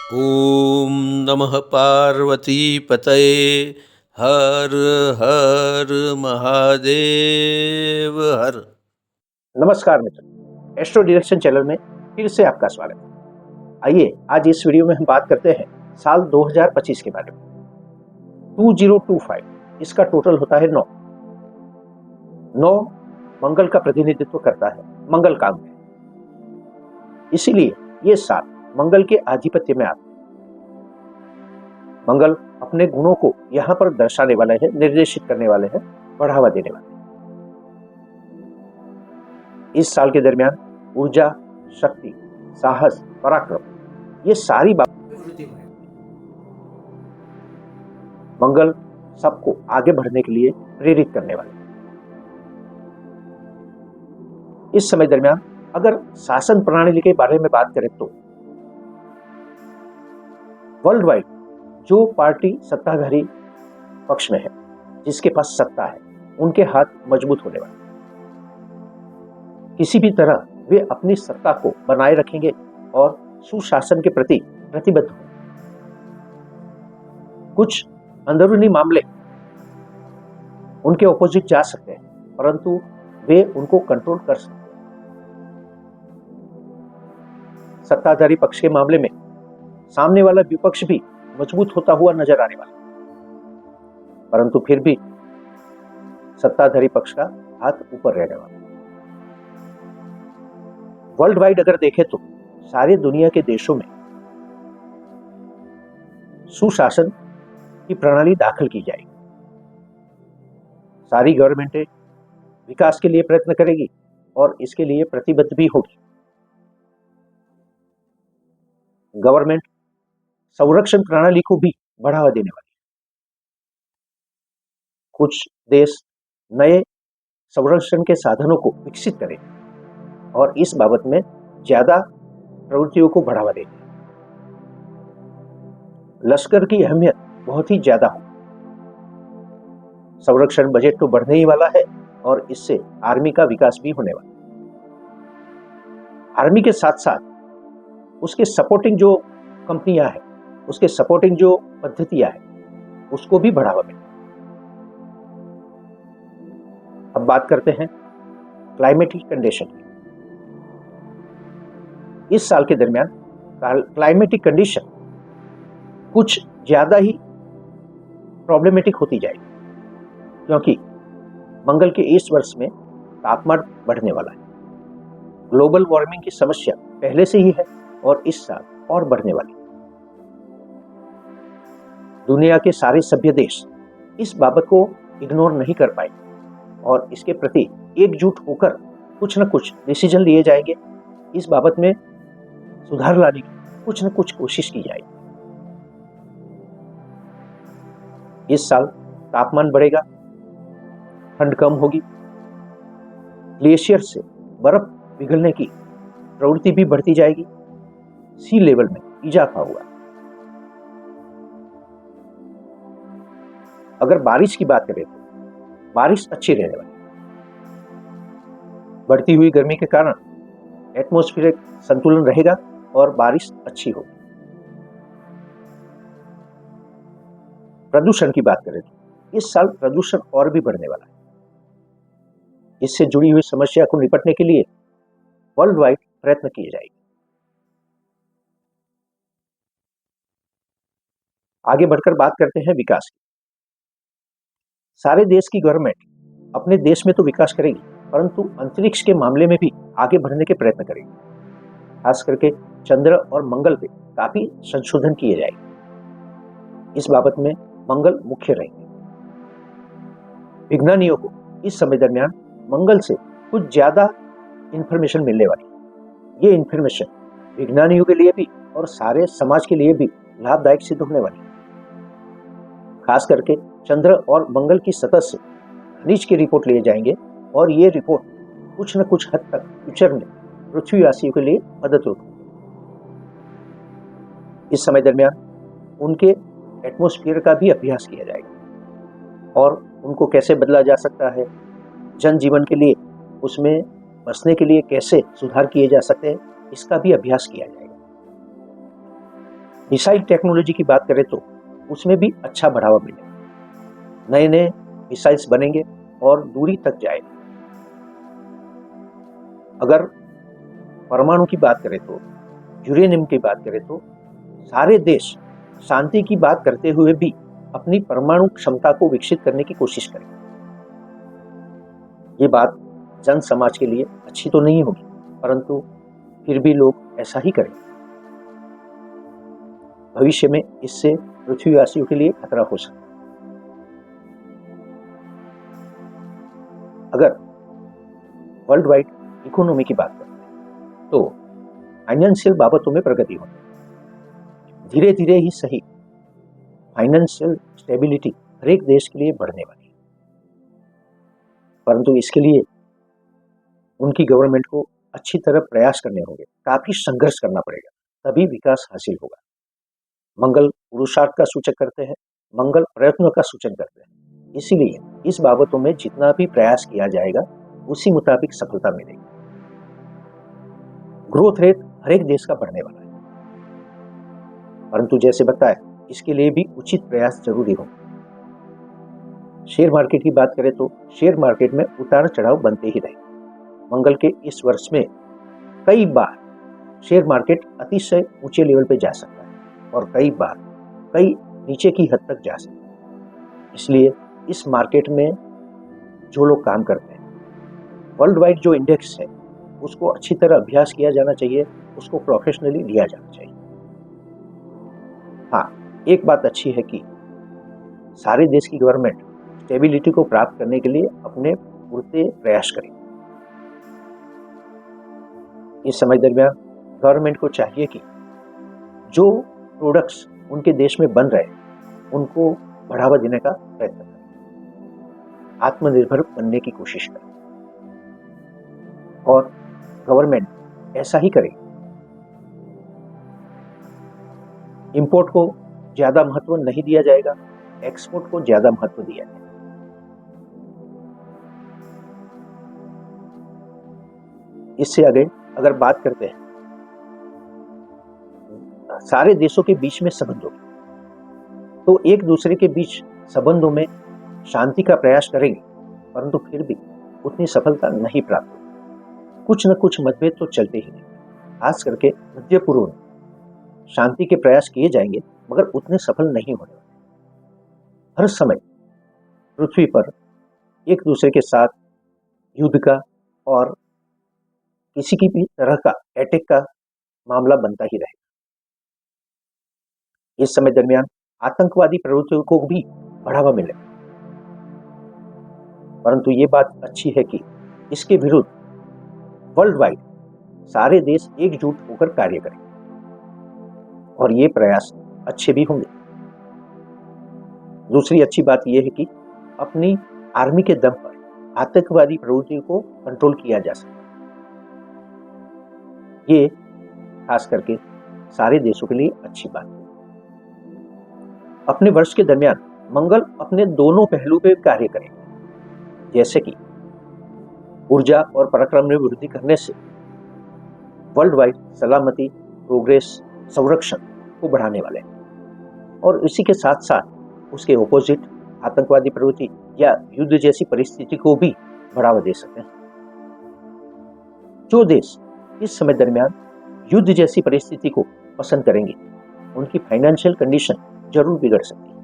ॐ नमः पार्वतीपतये हर हर महादेव हर। नमस्कार मित्र, astro direction channel में फिर से आपका स्वागत है। आइए आज इस वीडियो में हम बात करते हैं साल 2025 के बारे में। 2025 इसका टोटल होता है 9। 9 मंगल का प्रतिनिधित्व करता है, मंगल कांग है, इसीलिए ये साल मंगल के आधिपत्य में आता है। मंगल अपने गुणों को यहाँ पर दर्शाने वाले हैं, निर्देशित करने वाले हैं, बढ़ावा देने वाले हैं। इस साल के दरमियान ऊर्जा, शक्ति, साहस, पराक्रम ये सारी बातें मंगल सबको आगे बढ़ने के लिए प्रेरित करने वाले। इस समय दरमियान अगर शासन प्रणाली के बारे में बात करें तो वर्ल्ड वाइड जो पार्टी सत्ताधारी पक्ष में है, जिसके पास सत्ता है, उनके हाथ मजबूत होने वाले। किसी भी तरह वे अपनी सत्ता को बनाए रखेंगे और सुशासन के प्रति प्रतिबद्ध होंगे। कुछ अंदरूनी मामले उनके ऑपोजिट जा सकते हैं, परंतु वे उनको कंट्रोल कर सकते हैं। सत्ताधारी पक्ष के मामले में सामने वाला विपक्ष भी मजबूत होता हुआ नजर आने वाला, परंतु फिर भी सत्ताधारी पक्ष का हाथ ऊपर रहने वाला। वर्ल्ड वाइड अगर देखें तो सारे दुनिया के देशों में सुशासन की प्रणाली दाखिल की जाएगी। सारी गवर्नमेंटें विकास के लिए प्रयत्न करेगी और इसके लिए प्रतिबद्ध भी होगी। गवर्नमेंट संरक्षण प्रणाली को भी बढ़ावा देने वाली है। कुछ देश नए संरक्षण के साधनों को विकसित करेंगे और इस बाबत में ज्यादा प्रवृत्तियों को बढ़ावा देंगे। लश्कर की अहमियत बहुत ही ज्यादा हो। संरक्षण बजट तो बढ़ने ही वाला है और इससे आर्मी का विकास भी होने वाला है। आर्मी के साथ साथ उसके सपोर्टिंग जो कंपनियां हैं, उसके सपोर्टिंग जो पद्धतियां हैं, उसको भी बढ़ावा मिलेगा। अब बात करते हैं क्लाइमेटिक कंडीशन की। इस साल के दरमियान क्लाइमेटिक कंडीशन कुछ ज्यादा ही प्रॉब्लमेटिक होती जाएगी, क्योंकि मंगल के इस वर्ष में तापमान बढ़ने वाला है। ग्लोबल वार्मिंग की समस्या पहले से ही है और इस साल और बढ़ने वाली है। दुनिया के सारे सभ्य देश इस बाबत को इग्नोर नहीं कर पाए और इसके प्रति एकजुट होकर कुछ न कुछ डिसीजन लिए जाएंगे। इस बाबत में सुधार लाने की कुछ न कुछ कोशिश की जाएगी। इस साल तापमान बढ़ेगा, ठंड कम होगी, ग्लेशियर से बर्फ पिघलने की प्रवृत्ति भी बढ़ती जाएगी, सी लेवल में इजाफा हुआ। अगर बारिश की बात करें तो बारिश अच्छी रहने वाली। बढ़ती हुई गर्मी के कारण एटमॉस्फेरिक संतुलन रहेगा और बारिश अच्छी होगी। प्रदूषण की बात करें तो इस साल प्रदूषण और भी बढ़ने वाला है। इससे जुड़ी हुई समस्या को निपटने के लिए वर्ल्ड वाइड प्रयत्न किए जाएंगे। आगे बढ़कर बात करते हैं विकास की। सारे देश की गवर्नमेंट अपने देश में तो विकास करेगी, परंतु अंतरिक्ष के मामले में भी आगे बढ़ने के प्रयत्न करेगी। खास करके चंद्र और मंगल पे काफी संशोधन किए जाएंगे। इस बाबत में मंगल मुख्य रहेंगे। विज्ञानियों को इस समय दरमियान मंगल से कुछ ज्यादा इंफॉर्मेशन मिलने वाली। ये इंफॉर्मेशन विज्ञानियों के लिए भी और सारे समाज के लिए भी लाभदायक सिद्ध होने वाली। खास करके चंद्र और मंगल की सतह से खनिज की रिपोर्ट लिए जाएंगे और ये रिपोर्ट कुछ न कुछ हद तक फ्यूचर में पृथ्वीवासियों के लिए मदद होगी। इस समय दरमियान उनके एटमॉस्फेयर का भी अभ्यास किया जाएगा और उनको कैसे बदला जा सकता है, जनजीवन के लिए उसमें बसने के लिए कैसे सुधार किए जा सकते हैं, इसका भी अभ्यास किया जाएगा। मिसाइल टेक्नोलॉजी की बात करें तो उसमें भी अच्छा बढ़ावा मिलेगा। नए नए मिसाइल्स बनेंगे और दूरी तक जाएंगे। अगर परमाणु की बात करें तो, यूरेनियम की बात करें तो, सारे देश शांति की बात करते हुए भी अपनी परमाणु क्षमता को विकसित करने की कोशिश करें। ये बात जन समाज के लिए अच्छी तो नहीं होगी, परंतु फिर भी लोग ऐसा ही करें। भविष्य में इससे पृथ्वीवासियों के लिए खतरा हो सकता है। अगर वर्ल्ड वाइड इकोनॉमी की बात करते हैं तो फाइनेंशियल बाबतों में प्रगति होती है। धीरे धीरे ही सही, फाइनेंशियल स्टेबिलिटी हर एक देश के लिए बढ़ने वाली है, परंतु इसके लिए उनकी गवर्नमेंट को अच्छी तरह प्रयास करने होंगे, काफी संघर्ष करना पड़ेगा, तभी विकास हासिल होगा। मंगल पुरुषार्थ का सूचक करते हैं, मंगल प्रयत्नों का सूचन करते हैं। इसीलिए इस बाबतों में जितना भी प्रयास किया जाएगा उसी मुताबिक सफलता मिलेगी। ग्रोथ रेट हर एक देश का बढ़ने वाला है, परंतु जैसे बताया इसके लिए भी उचित प्रयास जरूरी हो। शेयर मार्केट की बात करें तो शेयर मार्केट में उतार चढ़ाव बनते ही रहेंगे। मंगल के इस वर्ष में कई बार शेयर मार्केट अतिशय ऊंचे लेवल पे जा सकता है और कई बार कई नीचे की हद तक जा सकता है। इसलिए इस मार्केट में जो लोग काम करते हैं, वर्ल्ड वाइड जो इंडेक्स है उसको अच्छी तरह अभ्यास किया जाना चाहिए, उसको प्रोफेशनली लिया जाना चाहिए। हाँ, एक बात अच्छी है कि सारे देश की गवर्नमेंट स्टेबिलिटी को प्राप्त करने के लिए अपने पूरे प्रयास करें। इस समय दरमियान गवर्नमेंट को चाहिए कि जो प्रोडक्ट्स उनके देश में बन रहे हैं उनको बढ़ावा देने का प्रयत्न करें, आत्मनिर्भर बनने की कोशिश करें और गवर्नमेंट ऐसा ही करे। इंपोर्ट को ज्यादा महत्व नहीं दिया जाएगा, एक्सपोर्ट को ज्यादा महत्व दिया जाएगा। इससे आगे अगर बात करते हैं सारे देशों के बीच में संबंधों, तो एक दूसरे के बीच संबंधों में शांति का प्रयास करेंगे, परंतु फिर भी उतनी सफलता नहीं प्राप्त होगी। कुछ न कुछ मतभेद तो चलते ही रहेंगे। खास करके मध्य पूर्व में शांति के प्रयास किए जाएंगे, मगर उतने सफल नहीं होने वाले। हर समय पृथ्वी पर एक दूसरे के साथ युद्ध का और किसी की भी तरह का अटैक का मामला बनता ही रहेगा। इस समय दरमियान आतंकवादी प्रवृत्तियों को भी बढ़ावा मिलेगा, परंतु ये बात अच्छी है कि इसके विरुद्ध वर्ल्ड वाइड सारे देश एकजुट होकर कार्य करें और ये प्रयास अच्छे भी होंगे। दूसरी अच्छी बात यह है कि अपनी आर्मी के दम पर आतंकवादी प्रवृत्तियों को कंट्रोल किया जा सकता है। ये खास करके सारे देशों के लिए अच्छी बात है। अपने वर्ष के दरमियान मंगल अपने दोनों पहलू पे कार्य करेगा, जैसे कि ऊर्जा और पराक्रम में वृद्धि करने से वर्ल्ड वाइड सलामती, प्रोग्रेस, संरक्षण को बढ़ाने वाले हैं और इसी के साथ साथ उसके ऑपोजिट आतंकवादी प्रवृत्ति या युद्ध जैसी परिस्थिति को भी बढ़ावा दे सकते हैं। जो देश इस समय दरमियान युद्ध जैसी परिस्थिति को पसंद करेंगे उनकी फाइनेंशियल कंडीशन जरूर बिगड़ सकती है।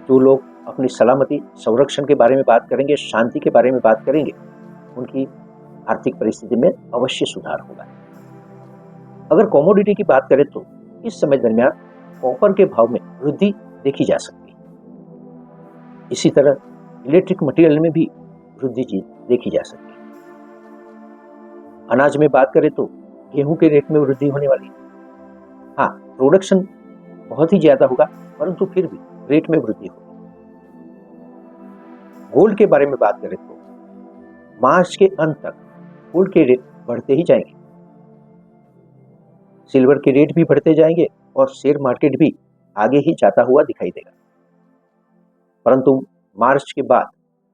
जो लोग अपनी सलामती, संरक्षण के बारे में बात करेंगे, शांति के बारे में बात करेंगे, उनकी आर्थिक परिस्थिति में अवश्य सुधार होगा। अगर कमोडिटी की बात करें तो इस समय दरमियान कॉपर के भाव में वृद्धि देखी जा सकती है। इसी तरह इलेक्ट्रिक मटेरियल में भी वृद्धि देखी जा सकती है। अनाज में बात करें तो गेहूं के रेट में वृद्धि होने वाली है। हाँ, प्रोडक्शन बहुत ही ज्यादा होगा, परंतु फिर भी रेट में वृद्धि होगी। गोल्ड के बारे में बात करें तो मार्च के अंत तक गोल्ड के रेट बढ़ते ही जाएंगे, सिल्वर के रेट भी बढ़ते जाएंगे और शेयर मार्केट भी आगे ही जाता हुआ दिखाई देगा। परंतु मार्च के बाद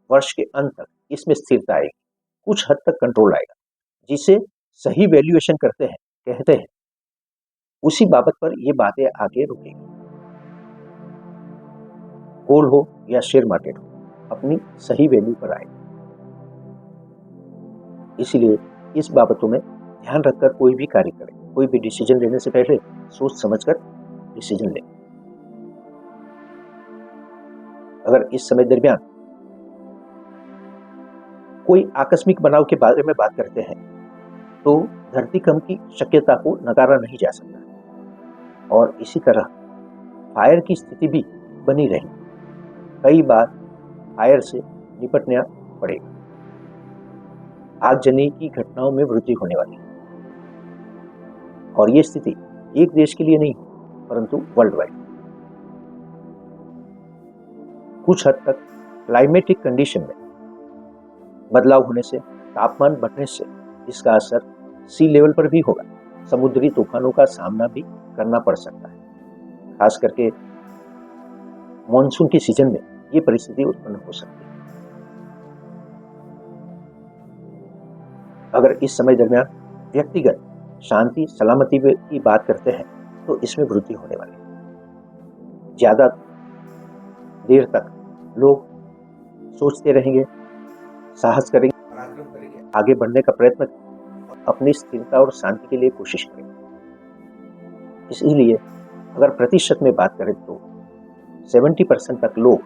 वर्ष के अंत तक इसमें स्थिरता आएगी, कुछ हद तक कंट्रोल आएगा, जिसे सही वैल्यूएशन कहते हैं। उसी बाबत पर ये बातें आगे रुकेगी। गोल्ड हो या शेयर मार्केट हो, अपनी सही वैल्यू पर आए। इसीलिए इस बाबतों में ध्यान रखकर कोई भी कार्य करें। कोई भी डिसीजन लेने से पहले सोच समझकर डिसीजन लें। अगर इस समय दरमियान कोई आकस्मिक बनाव के बारे में बात करते हैं तो धरतीकंप की शक्यता को नकारा नहीं जा सकता और इसी तरह फायर की स्थिति भी बनी रही। कई बार फायर से निपटना पड़ेगा। आगजनी की घटनाओं में वृद्धि होने वाली है और ये स्थिति एक देश के लिए नहीं परंतु वर्ल्ड वाइड। कुछ हद तक क्लाइमेटिक कंडीशन में बदलाव होने से, तापमान बढ़ने से इसका असर सी लेवल पर भी होगा। समुद्री तूफानों का सामना भी करना पड़ सकता है। खास करके मॉनसून की सीजन में ये परिस्थिति उत्पन्न हो सकती है। अगर इस समय दरमियान व्यक्तिगत शांति सलामती की बात करते हैं तो इसमें वृद्धि होने वाली है। ज्यादा देर तक लोग सोचते रहेंगे, साहस करेंगे, पराक्रम करेंगे, आगे बढ़ने का प्रयत्न, अपनी स्थिरता और शांति के लिए कोशिश करेंगे। इसलिए अगर प्रतिशत में बात करें तो 70% तक लोग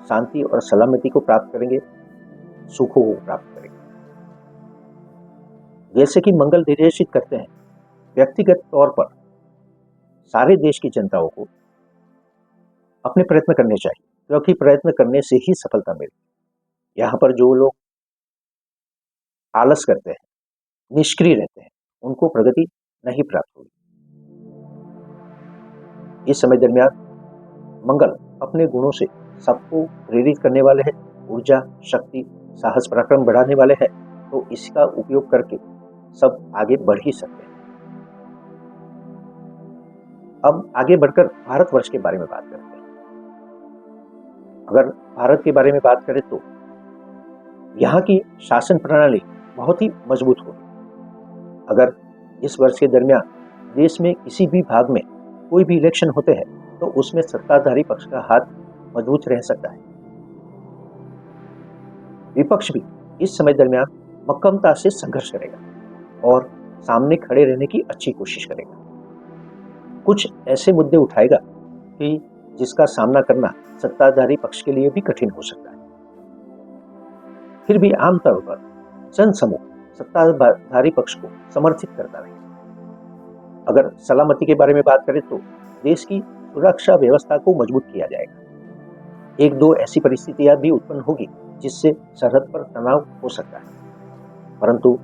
शांति और सलामती को प्राप्त करेंगे, सुखों को प्राप्त करेंगे। जैसे कि मंगल निर्देशित करते हैं, व्यक्तिगत तौर पर सारे देश की जनताओं को अपने प्रयत्न करने चाहिए, क्योंकि प्रयत्न करने से ही सफलता मिलेगी। यहाँ पर जो लोग आलस करते हैं, निष्क्रिय रहते हैं, उनको प्रगति नहीं प्राप्त होगी। इस समय दरमियान मंगल अपने गुणों से सबको प्रेरित करने वाले हैं, ऊर्जा, शक्ति, साहस, पराक्रम बढ़ाने वाले हैं, तो इसका उपयोग करके सब आगे बढ़ ही सकते हैं। अब आगे बढ़कर भारतवर्ष के बारे में बात करते हैं। अगर भारत के बारे में बात करें तो यहाँ की शासन प्रणाली बहुत ही मजबूत होगी। अगर इस वर्ष के दरमियान देश में किसी भी भाग में कोई भी इलेक्शन होते हैं तो उसमें सत्ताधारी पक्ष का हाथ मजबूत रह सकता है। विपक्ष भी इस समय दरमियान मक्कमता से संघर्ष करेगा और सामने खड़े रहने की अच्छी कोशिश करेगा। कुछ ऐसे मुद्दे उठाएगा कि जिसका सामना करना सत्ताधारी पक्ष के लिए भी कठिन हो सकता है। फिर भी आमतौर पर जनसमूह सत्ताधारी पक्ष को समर्थित करता रहेगा। अगर सलामती के बारे में बात करें तो देश की सुरक्षा व्यवस्था को मजबूत किया जाएगा। एक दो ऐसी परिस्थितियां भी उत्पन्न होगी जिससे सरहद पर तनाव हो सकता है, परंतु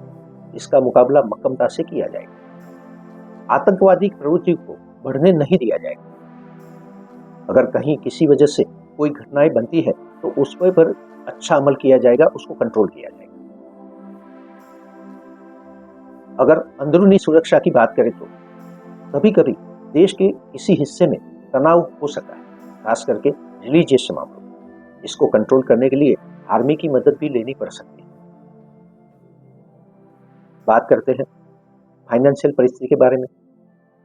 इसका मुकाबला मक्कमता से किया जाएगा। आतंकवादी प्रवृत्ति को बढ़ने नहीं दिया जाएगा। अगर कहीं किसी वजह से कोई घटनाएं बनती है तो उस पर अच्छा अमल किया जाएगा, उसको कंट्रोल किया जाएगा। अगर अंदरूनी सुरक्षा की बात करें तो कभी कभी देश के किसी हिस्से में तनाव हो सकता है, खास करके रिलीजियस मामलों में। इसको कंट्रोल करने के लिए आर्मी की मदद भी लेनी पड़ सकती है। बात करते हैं फाइनेंशियल परिस्थिति के बारे में।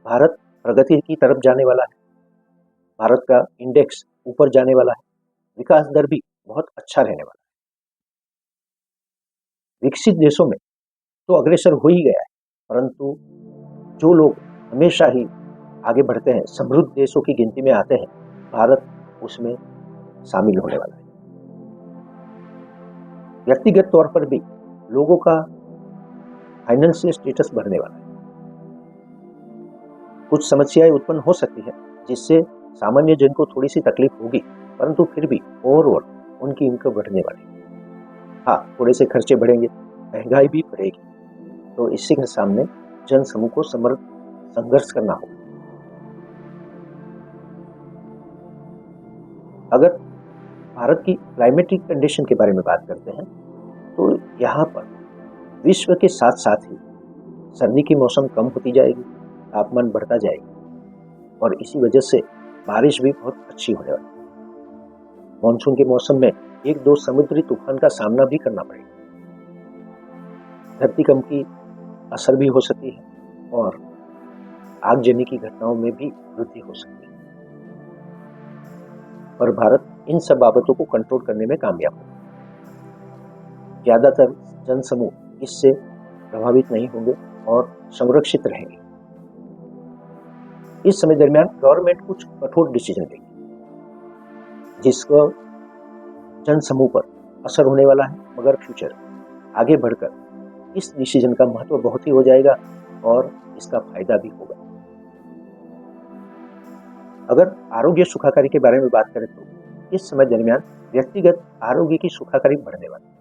भारत प्रगति की तरफ जाने वाला है। भारत का इंडेक्स ऊपर जाने वाला है। विकास दर भी बहुत अच्छा रहने वाला है। विकसित देशों में तो अग्रसर हो ही गया है, परंतु जो लोग हमेशा ही आगे बढ़ते हैं, समृद्ध देशों की गिनती में आते हैं, भारत उसमें शामिल होने वाला है। व्यक्तिगत तौर पर भी लोगों का फाइनेंशियल स्टेटस बढ़ने वाला है। कुछ समस्याएं उत्पन्न हो सकती है जिससे सामान्य जन को थोड़ी सी तकलीफ होगी, परंतु फिर भी ओवरऑल उनकी इनकम बढ़ने वाली है। हाँ, थोड़े से खर्चे बढ़ेंगे, महंगाई भी बढ़ेगी, तो इसी के सामने जन समूह को संघर्ष करना होगा। अगर भारत की क्लाइमेटिक कंडीशन के बारे में बात करते हैं तो यहाँ पर विश्व के साथ साथ ही सर्दी की मौसम कम होती जाएगी, तापमान बढ़ता जाएगा और इसी वजह से बारिश भी बहुत अच्छी होने वाली है। मानसून के मौसम में एक दो समुद्री तूफान का सामना भी करना पड़ेगा। धरतीकंप की असर भी हो सकती है और आगजनी की घटनाओं में भी वृद्धि हो सकती है। पर भारत इन सब बाबतों को कंट्रोल करने में कामयाब होगा। ज्यादातर जनसमूह इससे प्रभावित नहीं होंगे और संरक्षित रहेंगे। इस समय दरमियान गवर्नमेंट कुछ कठोर डिसीजन लेगी जिसका जनसमूह पर असर होने वाला है, मगर फ्यूचर आगे बढ़कर इस डिसीजन का महत्व बहुत ही हो जाएगा और इसका फायदा भी होगा। अगर आरोग्य सुखाकारी के बारे में बात करें तो इस समय दरमियान व्यक्तिगत आरोग्य की सुखाकारी बढ़ने वाली है,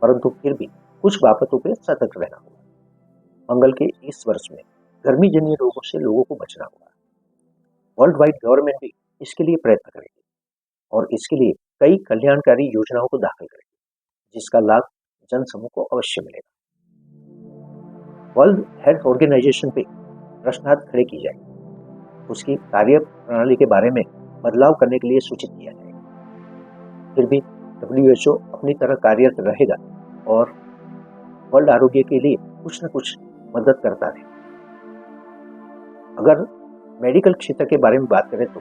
परंतु फिर भी कुछ बाबतों पर सतर्क रहना होगा। मंगल के इस वर्ष में गर्मी जन्य रोगों से लोगों को बचना होगा। वर्ल्ड वाइड गवर्नमेंट भी इसके लिए प्रयत्न करेगी और इसके लिए कई कल्याणकारी योजनाओं को दाखिल करेगी, जिसका लाभ जनसमूह को अवश्य मिलेगा। वर्ल्ड हेल्थ ऑर्गेनाइजेशन पे प्रश्नार्थ खड़े की जाएगी, उसकी कार्य प्रणाली के बारे में बदलाव करने के लिए सूचित किया जाएगा। फिर भी WHO अपनी तरह कार्यरत रहेगा और वर्ल्ड आरोग्य के लिए कुछ न कुछ मदद करता रहे। अगर मेडिकल क्षेत्र के बारे में बात करें तो,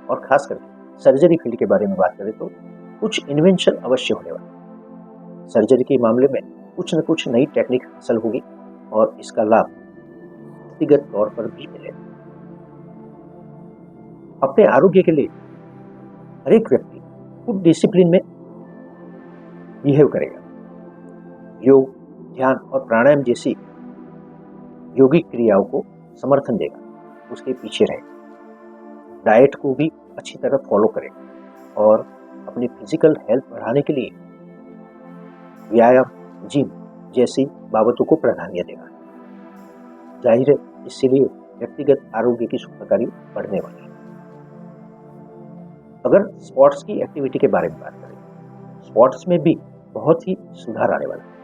और खास करके सर्जरी फील्ड के बारे में बात करें तो कुछ इन्वेंशन अवश्य होने वाले हैं। सर्जरी के मामले में कुछ न कुछ नई टेक्निक हासिल होगी और इसका लाभ व्यक्तिगत तौर पर भी मिलेगा। अपने आरोग्य के लिए हर एक व्यक्ति खुद डिसिप्लिन में बिहेव करेगा। योग, ध्यान और प्राणायाम जैसी योगिक क्रियाओं को समर्थन देगा, उसके पीछे रहेगा। डाइट को भी अच्छी तरह फॉलो करेगा और अपनी फिजिकल हेल्थ बढ़ाने के लिए व्यायाम, जिम जैसी बाबतों को प्राधान्य देगा। जाहिर है इसलिए व्यक्तिगत आरोग्य की सुखाकारी बढ़ने वाली है। अगर स्पोर्ट्स की एक्टिविटी के बारे में बात करें, स्पोर्ट्स में भी बहुत ही सुधार आने वाला है।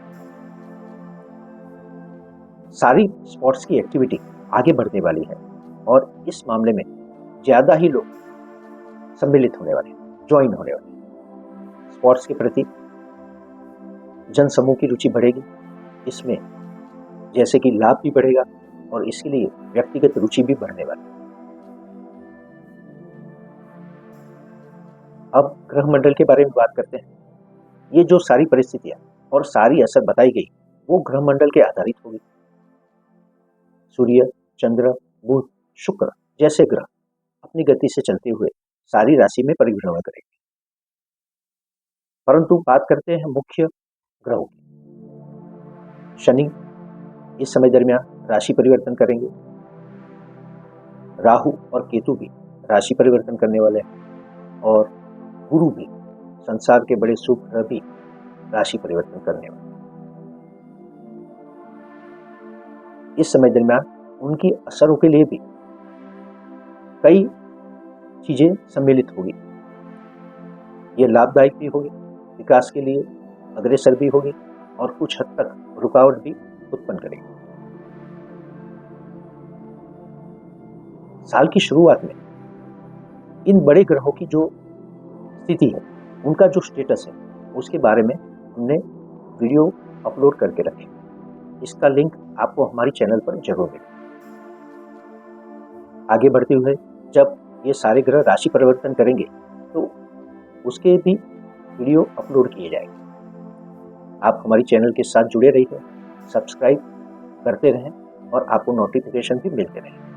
सारी स्पोर्ट्स की एक्टिविटी आगे बढ़ने वाली है और इस मामले में ज्यादा ही लोग सम्मिलित होने वाले हैं, ज्वाइन होने वाले हैं। स्पोर्ट्स के प्रति जनसमूह की रुचि बढ़ेगी, इसमें जैसे कि लाभ भी बढ़ेगा और इसके लिए व्यक्तिगत रुचि भी बढ़ने वाली है। अब ग्रह मंडल के बारे में बात करते हैं। ये जो सारी परिस्थितियां और सारी असर बताई गई वो ग्रह मंडल के आधारित होगी। सूर्य, चंद्र, बुध, शुक्र जैसे ग्रह अपनी गति से चलते हुए सारी राशि में परिभ्रमण करेंगे। परंतु बात करते हैं मुख्य ग्रहों की। शनि इस समय दरमियान राशि परिवर्तन करेंगे। राहु और केतु भी राशि परिवर्तन करने वाले हैं और गुरु भी, संसार के बड़े शुभ ग्रह भी राशि परिवर्तन करने वाले हैं। इस समय दरमियान उनकी असरों के लिए भी कई चीजें सम्मिलित होगी। ये लाभदायक भी होगी, विकास के लिए अग्रसर भी होगी और कुछ हद तक रुकावट भी उत्पन्न करेगी। साल की शुरुआत में इन बड़े ग्रहों की जो स्थिति है, उनका जो स्टेटस है, उसके बारे में हमने वीडियो अपलोड करके रखे। इसका लिंक आपको हमारी चैनल पर जरूर मिलेगा। आगे बढ़ते हुए जब ये सारे ग्रह राशि परिवर्तन करेंगे तो उसके भी वीडियो अपलोड किए जाएंगे। आप हमारी चैनल के साथ जुड़े रहिए, सब्सक्राइब करते रहें और आपको नोटिफिकेशन भी मिलते रहें।